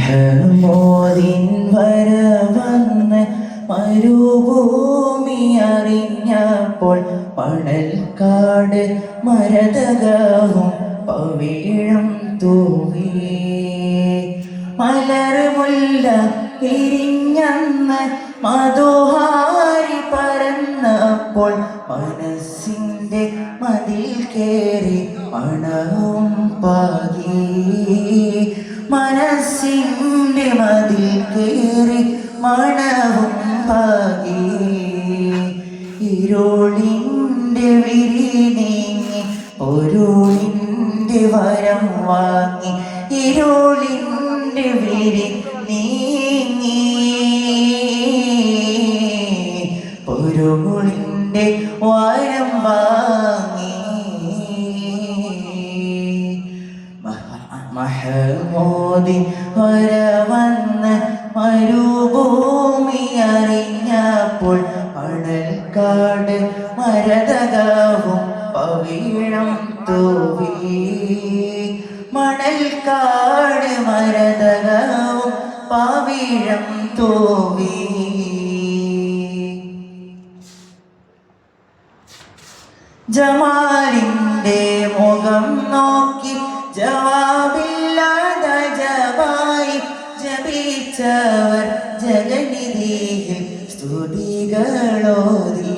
മഹമൂദിൻ വരവന്ന് മരുഭൂമി അറിഞ്ഞപ്പോൾ മണൽക്കാട് മരതകവും പവിഴം തൂവി മലർമുല്ല പിരിഞ്ഞന്ന് മധുഹാരി പരന്നപ്പോൾ മനസ്സിൻ്റെ മതിൽ കേറി മണവും പാകി മനസ്സിൻ്റെ മതിൽ കേറി മണവും പാകി ഇരുളിൻ്റെ വിരി നീങ്ങി പൊരുളിൻ്റെ വരം വാങ്ങി ഇരുളിൻ്റെ വിരി നീങ്ങി പൊരുളിൻ്റെ വരം വാങ്ങി മഹമൂദിൻ വരവന്ന് മരുഭൂമി അറിഞ്ഞപ്പോൾ മണൽക്കാട് മരതകവും പവിഴം തൂവി മണൽക്കാട് മരതകവും പവിഴം തൂവി ജമാലിൻ്റെ മുഖം നോക്കി ജവാബില്ലാതെ ജവായി ജപിച്ചവർ ജഗനിധിയിൽ സ്തുതികളോതി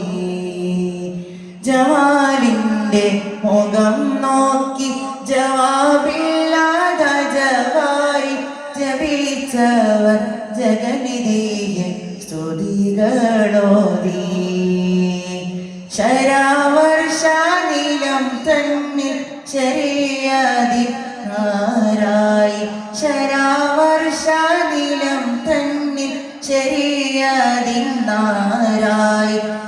ജമാലിൻ്റെ മുഖം നോക്കി ജവാബില്ലാതെ ജവായി ജപിച്ചവർ ജഗനിധിയിൽ സ്തുതികളോതി ശരാവർഷാനിലം തന്നിൽ ശരീഅതിനാരായി ശരാവർഷാനിലം തന്നിൽ ശരീഅതിനാരായി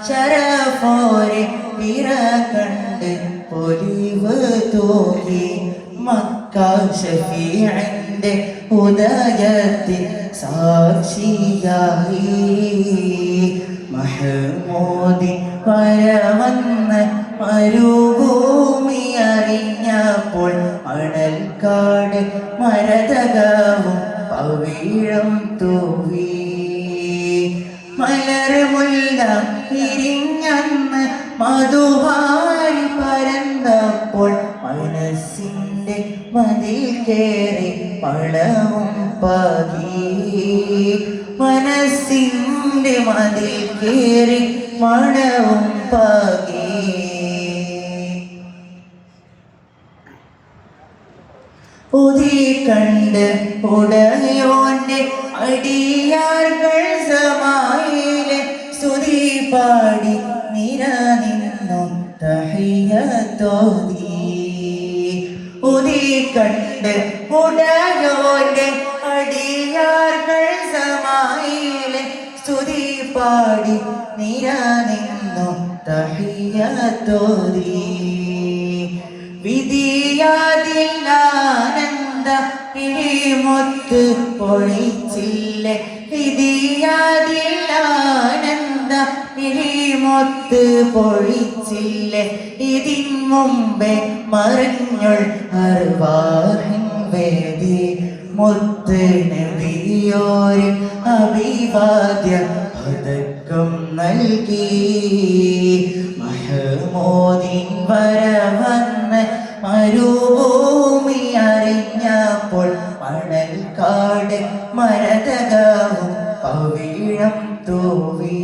ശരഫോരെ പിറ കണ്ട് പൊലിവ് തൂകി മക്ക ശഫീഇന്റെ ഉദയത്തിൽ സാക്ഷിയായി മഹമൂദിൻ വരവന്ന് മരുഭൂമി അറിഞ്ഞപ്പോൾ മണൽക്കാട് മരതകവും പവിഴം തൂവി മലർമുല്ല പിരിഞ്ഞന്ന് മധുഹാരി പരന്നപ്പോൾ മനസ്സിൻ്റെ മതിൽ കേറി മണവും പാകി മനസ്സിൻ്റെ മതിൽ കേറി മണവും പാകി ഉദി കണ്ട് ഉടയോന്റെ അടിയാർകൾ സമായിലെ സ്തുതി പാടി നിര നിന്നും തഹിയ്യത്തോതി ഉദി കണ്ട് ഉടയോന്റെ അടിയാർകൾ സമായിലെ സ്തുതി പാടി നിര നിന്നും തഹിയ്യത്തോതി വിധിയാതില്ലാനന്ദ പിഴിമൊത്ത് പൊഴിച്ചില്ലേ വിധിയാതില്ലാനന്ദ പിഴിമൊത്ത് പൊഴിച്ചില്ലേ ഇതിൻ മുമ്പേ മറിഞ്ഞുൾ അർവാഹിൻ വേദി മുത്ത് നബിയോര് അഭിവാദ്യ പതക്കം നൽകി മഹമൂദിൻ വരവന്ന് മരുഭൂമി അറിഞ്ഞപ്പോൾ മണൽക്കാട് മരതകവും പവിഴം തൂവി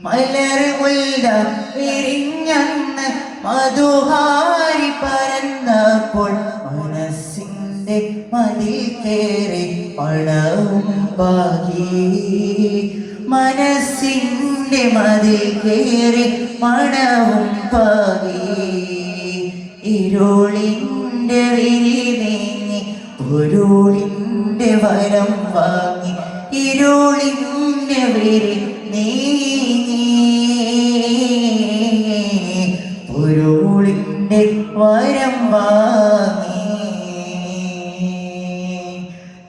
മലർമുല്ല വിരിഞ്ഞന്ന് മധുഹാരി പരന്നപ്പോൾ മനസ്സിൻ്റെ മതിൽ കേറി മണവും പാകി മനസ്സിൻ്റെ മതിൽ കേറി മണവും പാകി ഇരുളിൻ്റെ വിരി നീങ്ങി പൊരുളിൻ്റെ വരം വാങ്ങി ഇരുളിൻ്റെ വിരി നീങ്ങി പൊരുളിൻ്റെ വരം വാങ്ങി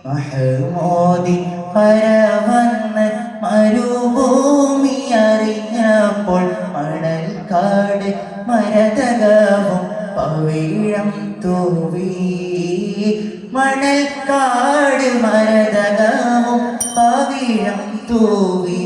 മഹമൂദിൻ വരവന്ന് മരുഭൂമി അറിഞ്ഞപ്പോൾ മണൽക്കാട് മരതകവും പവിഴം തൂവി മണൽ കാട് മരതകവും പവിഴം തൂവി